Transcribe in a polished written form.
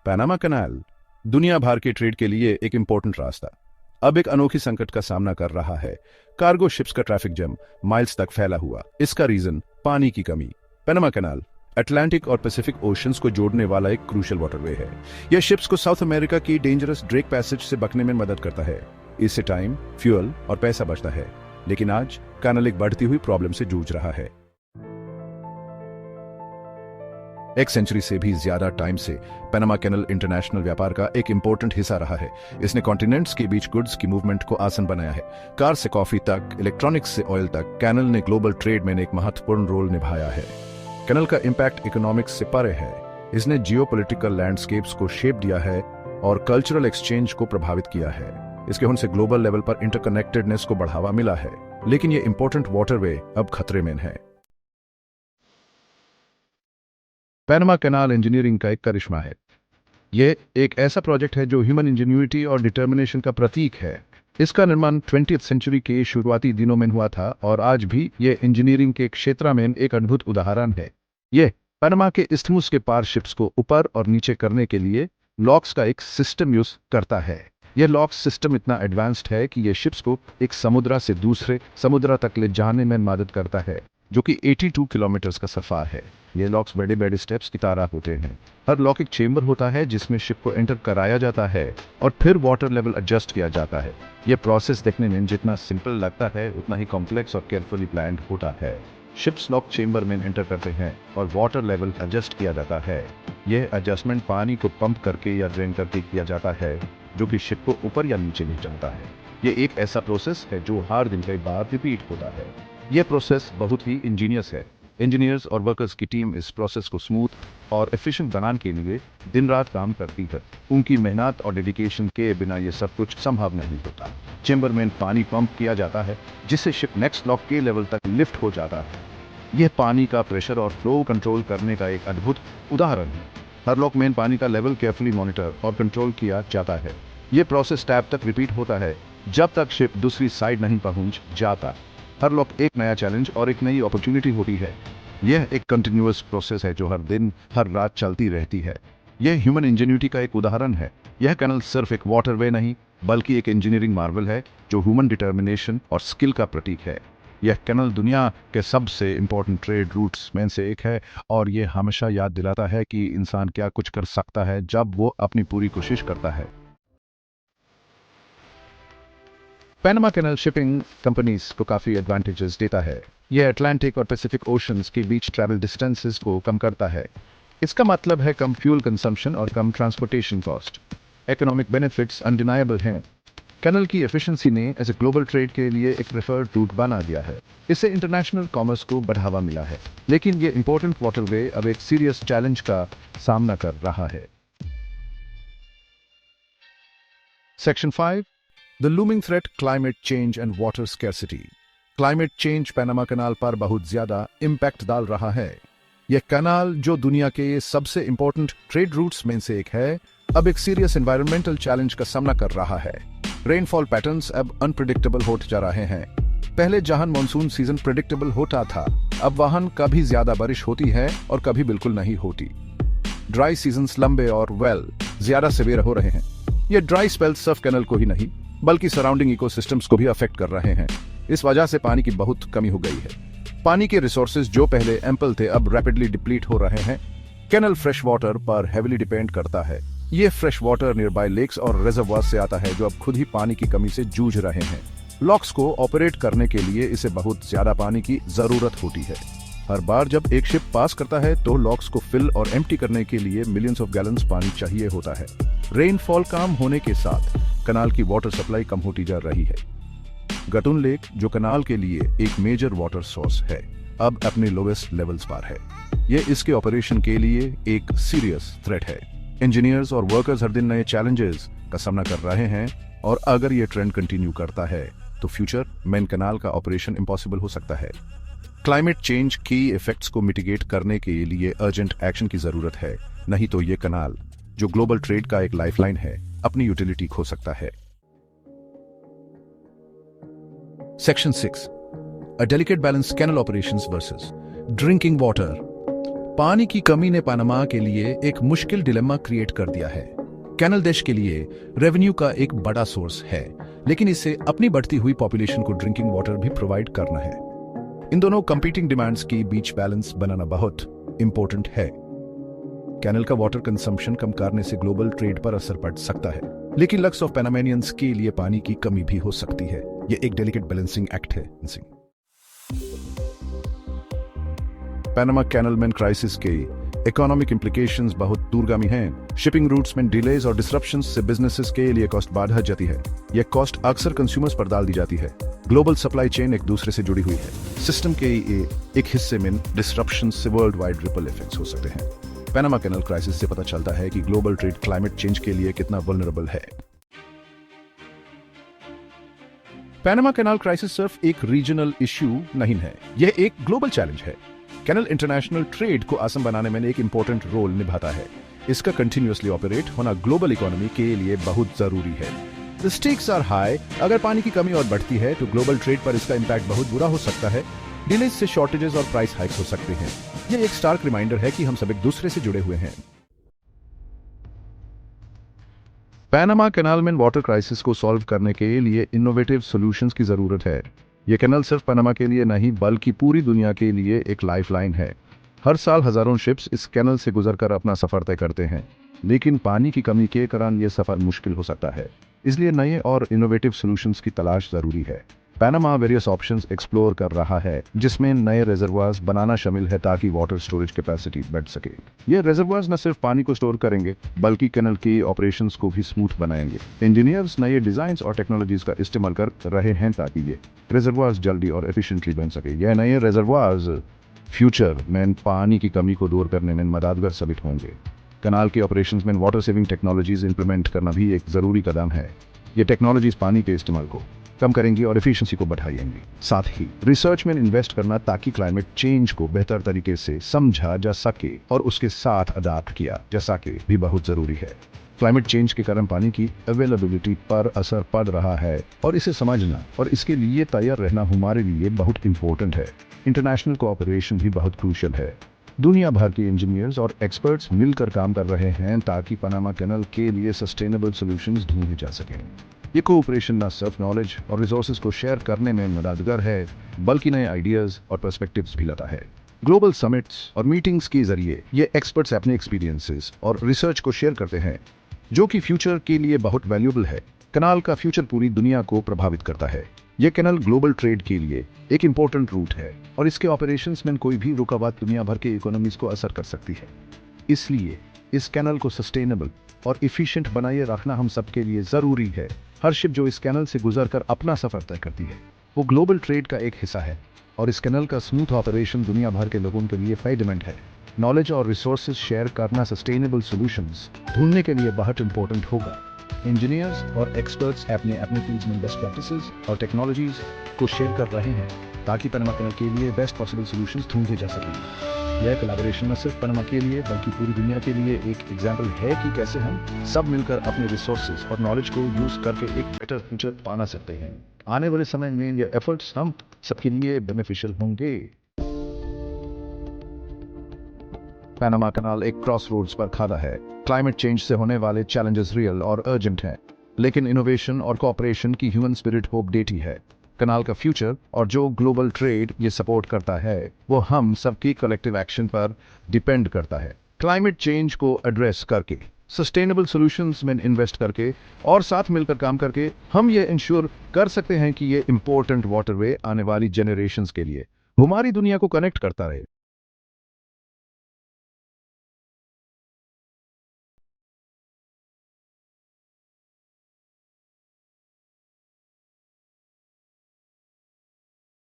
Panama कनाल दुनिया भर के ट्रेड के लिए एक इंपॉर्टेंट रास्ता अब एक अनोखी संकट का सामना कर रहा है। कार्गो शिप्स का ट्रैफिक जैम माइल्स तक फैला हुआ। इसका रीजन पानी की कमी। पैनामा कनाल अटलांटिक और पैसिफिक ओशंस को जोड़ने वाला एक क्रूशियल वाटरवे है। यह शिप्स को साउथ अमेरिका की डेंजरस ड्रेक पैसेज से बचने में मदद करता है। इससे टाइम, फ्यूल और पैसा बचता है। लेकिन आज कनाल एक बढ़ती हुई प्रॉब्लम से जूझ रहा है। एक सेंचुरी से भी ज्यादा टाइम से पैनामा कैनल इंटरनेशनल व्यापार का एक इंपॉर्टेंट हिस्सा रहा है। इसने कॉन्टिनेंट्स के बीच गुड्स की मूवमेंट को आसान बनाया है। कार से कॉफी तक, इलेक्ट्रॉनिक्स से ऑयल तक, कैनल ने ग्लोबल ट्रेड में एक महत्वपूर्ण रोल निभाया है। कैनल का इंपैक्ट इकोनॉमिक्स से परे है। इसने जियोपॉलिटिकल लैंडस्केप्स को शेप दिया है और कल्चरल एक्सचेंज को प्रभावित किया है। इसके होने से ग्लोबल लेवल पर इंटरकनेक्टेडनेस को बढ़ावा मिला है। लेकिन यह इंपॉर्टेंट वाटरवे अब खतरे में है। पैनामा कैनाल इंजीनियरिंग का एक करिश्मा है। यह एक ऐसा प्रोजेक्ट है जो ह्यूमन इंजीन्यूटी और डिटर्मिनेशन का प्रतीक है। इसका निर्माण 20वीं सेंचुरी के शुरुआती दिनों में हुआ था और आज भी यह इंजीनियरिंग के क्षेत्र में एक अद्भुत उदाहरण है। यह पैनामा के इस्थमुस के पार शिप्स को ऊपर और नीचे करने के लिए लॉक्स का एक सिस्टम यूज करता है। यह लॉक सिस्टम इतना एडवांस्ड है कि यह शिप्स को एक समुद्र से दूसरे समुद्र तक ले जाने में मदद करता है, जो कि 82 किलोमीटर का सफर है। ये लॉक्स बड़े बड़े स्टेप्स की तरह होते हैं। हर लॉक एक चेंबर होता है जिसमें शिप को एंटर कराया जाता है और फिर वाटर लेवल एडजस्ट किया जाता है। यह प्रोसेस देखने में जितना सिंपल लगता है उतना ही कॉम्प्लेक्स और केयरफुली प्लान्ड होता है। शिप्स लॉक चेंबर में एंटर करते हैं और वाटर लेवल एडजस्ट किया जाता है। यह एडजस्टमेंट पानी को पंप करके या ड्रेन करके किया जाता है, जो कि शिप को ऊपर या नीचे ले जाता है। यह एक ऐसा प्रोसेस है जो हर दिन कई बार रिपीट होता है। यह प्रोसेस बहुत ही इंजीनियस है। इंजीनियर्स और वर्कर्स की टीम इस प्रोसेस को स्मूथ और एफिशिएंट बनाने के लिए दिन रात काम करती है। उनकी मेहनत और डेडिकेशन के बिना यह सब कुछ संभव नहीं होता। चेंबर में पानी पंप किया जाता है जिससे शिप नेक्स्ट लॉक के लेवल तक लिफ्ट हो जाता है। यह पानी का प्रेशर और फ्लो कंट्रोल करने का एक अद्भुत उदाहरण है। हर लॉक में पानी का लेवल केयरफुली मॉनिटर और कंट्रोल किया जाता है। यह प्रोसेस टैब तक रिपीट होता है जब तक शिप दूसरी साइड नहीं पहुंच जाता। हर लॉक एक नया चैलेंज और एक नई अपॉर्चुनिटी होती है। यह एक कंटिन्यूअस प्रोसेस है जो हर दिन हर रात चलती रहती है। यह ह्यूमन इंजीन्यूटी का एक उदाहरण है। यह कैनल सिर्फ एक वाटरवे नहीं बल्कि एक इंजीनियरिंग मार्वल है जो ह्यूमन डिटर्मिनेशन और स्किल का प्रतीक है। यह कैनल दुनिया के सबसे इंपॉर्टेंट ट्रेड रूट्स में से एक है और यह हमेशा याद दिलाता है कि इंसान क्या कुछ कर सकता है जब वो अपनी पूरी कोशिश करता है। पैनामा कैनल शिपिंग कंपनीज को काफ़ी एडवांटेजेस देता है। यह अटलांटिक और पैसिफिक ओशंस के बीच ट्रैवल डिस्टेंसेस को कम करता है। इसका मतलब है कम फ्यूल कंजम्पशन और कम transportation cost. Economic benefits undeniable हैं। कैनल की एफिशिएंसी ने एज ए ग्लोबल ट्रेड के लिए एक प्रेफर्ड रूट बना दिया है। इससे इंटरनेशनल कॉमर्स को बढ़ावा मिला है। लेकिन ये इंपॉर्टेंट वाटरवे अब एक सीरियस चैलेंज का सामना कर रहा है। Section 5 The looming threat, climate change and water scarcity. Climate change Panama canal पर बहुत ज्यादा इम्पैक्ट डाल रहा है। यह कनाल जो दुनिया के सबसे इंपॉर्टेंट ट्रेड रूट्स में से एक है, अब एक सीरियस एनवायरमेंटल चैलेंज का सामना कर रहा है। रेनफॉल पैटर्न्स अब अनप्रिडिक्टेबल होते जा रहे हैं। पहले जहां मॉनसून सीजन प्रिडिक्टेबल होता था, अब वहां कभी ज्यादा बारिश होती है और कभी बिल्कुल नहीं होती। ड्राई सीजन्स लंबे और ज्यादा सिवियर हो रहे हैं। ये ड्राई स्पेल सिर्फ कैनल को ही नहीं बल्कि सराउंडिंग इकोसिस्टम्स को भी अफेक्ट कर रहे हैं। इस वजह से पानी की बहुत कमी हो गई है। पानी के रिसोर्सेज जो पहले एम्पल थे अब रैपिडली डिप्लीट हो रहे हैं। कैनल फ्रेश वाटर पर हेविली डिपेंड करता है। ये fresh water nearby lakes और रिजर्वायर से आता है जो अब खुद ही पानी की कमी से जूझ रहे हैं। लॉक्स को ऑपरेट करने के लिए इसे बहुत ज्यादा पानी की जरूरत होती है। हर बार जब एक शिप पास करता है तो लॉक्स को फिल और एम्प्टी करने के लिए मिलियंस ऑफ गैलन्स पानी चाहिए होता है। रेनफॉल कम होने के साथ कनाल की वाटर सप्लाई कम होती जा रही है। गटुन लेक जो कनाल के लिए एक मेजर वाटर सोर्स है, अब अपने लोवेस्ट लेवल्स पर है। यह इसके ऑपरेशन के लिए एक सीरियस थ्रेट है। इंजीनियर्स और वर्कर्स हर दिन नए चैलेंजेस का सामना कर रहे हैं और अगर यह ट्रेंड कंटिन्यू करता है तो फ्यूचर मेन कनाल का ऑपरेशन इम्पॉसिबल हो सकता है। क्लाइमेट चेंज की इफेक्ट्स को मिटिगेट करने के लिए अर्जेंट एक्शन की जरूरत है, नहीं तो ये कनाल जो ग्लोबल ट्रेड का एक लाइफलाइन है अपनी यूटिलिटी खो सकता है। Section 6 A delicate balance, canal operations versus drinking water. पानी की कमी ने पनामा के लिए एक मुश्किल डिलेमा क्रिएट कर दिया है। कैनल देश के लिए रेवेन्यू का एक बड़ा सोर्स है, लेकिन इससे अपनी बढ़ती हुई पॉपुलेशन को ड्रिंकिंग वाटर भी प्रोवाइड करना है। इन दोनों कंपीटिंग डिमांड्स की बीच बैलेंस बनाना बहुत इंपॉर्टेंट है। कैनल का वाटर कंजम्पशन कम करने से ग्लोबल ट्रेड पर असर पड़ सकता है, लेकिन लक्स ऑफ पैनामेनियंस के लिए पानी की कमी भी हो सकती है। यह एक डेलिकेट बैलेंसिंग एक्ट है। पैनामा कैनल में क्राइसिस के इकोनॉमिक इंप्लीकेशंस बहुत दूरगामी हैं। शिपिंग रूट्स में डिलेज और डिसरप्शंस से बिजनेसेस के लिए कॉस्ट बढ़ जाती है। यह कॉस्ट अक्सर कंज्यूमर्स पर डाल दी जाती है। ग्लोबल सप्लाई चेन एक दूसरे से जुड़ी हुई है। सिस्टम के एक हिस्से में डिसरप्शन से वर्ल्ड वाइड रिपल इफेक्ट्स हो सकते हैं। पैनामा कैनल क्राइसिस से पता चलता है कि ग्लोबल ट्रेड क्लाइमेट चेंज के लिए कितना वल्नरेबल है। पैनामा कैनाल क्राइसिस सिर्फ एक रीजनल इश्यू नहीं है, यह एक ग्लोबल चैलेंज है। कैनल इंटरनेशनल ट्रेड को आसान बनाने में एक इंपॉर्टेंट रोल निभाता है। इसका कंटिन्यूअसली ऑपरेट होना ग्लोबल इकोनॉमी के लिए बहुत जरूरी है। The stakes are high. अगर पानी की कमी और बढ़ती है तो ग्लोबल ट्रेड पर इसका इंपैक्ट बहुत बुरा हो सकता है। डिलेज से शॉर्टेजेस और प्राइस हाइक्स हो सकते हैं। यह एक स्टार्क रिमाइंडर है कि हम सब एक दूसरे से जुड़े हुए हैं। पैनामा कैनाल में वाटर क्राइसिस को सॉल्व करने के लिए इनोवेटिव सॉल्यूशंस की जरूरत है। यह कैनाल सिर्फ पनामा के लिए नहीं बल्कि पूरी दुनिया के लिए एक लाइफलाइन है। हर साल हजारों शिप्स इस कैनाल से गुजरकर अपना सफर तय करते हैं, लेकिन पानी की कमी के कारण यह सफर मुश्किल हो सकता है। इसलिए नए और इनोवेटिव सॉल्यूशंस की तलाश जरूरी है। पैनामा वेरियस ऑप्शंस एक्सप्लोर कर रहा है, जिसमें नए रिजर्वायर्स बनाना शामिल है ताकि वाटर स्टोरेज कैपेसिटी बढ़ सके। ये रिजर्वायर्स न सिर्फ पानी को स्टोर करेंगे बल्कि कैनल के ऑपरेशंस को भी स्मूथ बनाएंगे। इंजीनियर्स नए डिजाइन्स और टेक्नोलॉजीज का इस्तेमाल कर रहे हैं ताकि ये रिजर्वायर्स जल्दी और एफिशिएंटली बन सके। यह नए रिजर्वायर्स फ्यूचर में पानी की कमी को दूर करने में मददगार साबित होंगे। कैनाल के ऑपरेशंस में वाटर सेविंग टेक्नोलॉजीज इंप्लीमेंट करना भी एक जरूरी कदम है। ये टेक्नोलॉजीज पानी के इस्तेमाल को कम करेंगी और एफिशिएंसी को बढ़ाएंगी। साथ ही रिसर्च में इन्वेस्ट करना ताकि क्लाइमेट चेंज को बेहतर तरीके से समझा जा सके और उसके साथ अडाप्ट किया जा सके भी बहुत जरूरी है। क्लाइमेट चेंज के कारण पानी की अवेलेबिलिटी पर असर पड़ रहा है और इसे समझना और इसके लिए तैयार रहना हमारे लिए बहुत इंपॉर्टेंट है। इंटरनेशनल कोऑपरेशन भी बहुत क्रूशियल है। दुनिया भर के इंजीनियर्स और एक्सपर्ट्स मिलकर काम कर रहे हैं ताकि पनामा कैनल के लिए सस्टेनेबल सॉल्यूशंस ढूंढे जा सकें। ये कोऑपरेशन न सिर्फ नॉलेज और रिसोर्सेज को शेयर करने में मददगार है बल्कि नए आइडियाज और पर्सपेक्टिव्स भी लाता है। ग्लोबल समिट्स और मीटिंग्स के जरिए ये एक्सपर्ट्स अपने एक्सपीरियंसेस और रिसर्च को शेयर करते हैं, जो कि फ्यूचर के लिए बहुत वैल्यूएबल है। कैनाल का फ्यूचर पूरी दुनिया को प्रभावित करता है। यह कैनाल ग्लोबल ट्रेड के लिए एक इंपॉर्टेंट रूट है और इसके ऑपरेशंस में कोई भी रुकावट दुनिया भर के इकोनॉमीज को असर कर सकती है। इसलिए इस कैनाल को सस्टेनेबल और इफिशिएंट बनाए रखना हम सबके लिए जरूरी है। हर शिप जो इस कैनाल से गुजरकर अपना सफर तय करती है वो ग्लोबल ट्रेड का एक हिस्सा है और इस कैनाल का स्मूथ ऑपरेशन दुनिया भर के लोगों के लिए फायदेमंद है। नॉलेज और रिसोर्सेज शेयर करना सस्टेनेबल सॉल्यूशंस ढूंढने के लिए बहुत इंपॉर्टेंट होगा। इंजीनियर्स और एक्सपर्ट्स अपने अपने फील्ड्स में बेस्ट प्रैक्टिसेस और टेक्नोलॉजीज को शेयर कर रहे हैं ताकि पनामा कैनाल के लिए बेस्ट पॉसिबल सॉल्यूशंस ढूंढे जा सकें। यह कोलैबोरेशन न सिर्फ पनामा के लिए बल्कि पूरी दुनिया के लिए एक एग्जाम्पल है कि कैसे हम सब मिलकर अपने रिसोर्सेज और नॉलेज को यूज करके एक बेटर फ्यूचर पाना सकते हैं। आने वाले समय में ये एफर्ट्स हम सबके लिए बेनिफिशियल होंगे। पनामा कैनाल एक क्रॉस रोड्स पर खड़ा है। क्लाइमेट चेंज से होने वाले चैलेंजेस रियल और अर्जेंट हैं, लेकिन इनोवेशन और कोऑपरेशन की ह्यूमन स्पिरिट होप देती है। कैनाल का फ्यूचर और जो ग्लोबल ट्रेड ये सपोर्ट करता है वो हम सबकी कलेक्टिव एक्शन पर डिपेंड करता है। क्लाइमेट चेंज को एड्रेस करके, सस्टेनेबल सॉल्यूशंस में इन्वेस्ट करके और साथ मिलकर काम करके हम ये इंश्योर कर सकते हैं कि ये इंपॉर्टेंट वाटरवे आने वाली जनरेशंस के लिए हमारी दुनिया को कनेक्ट करता रहे।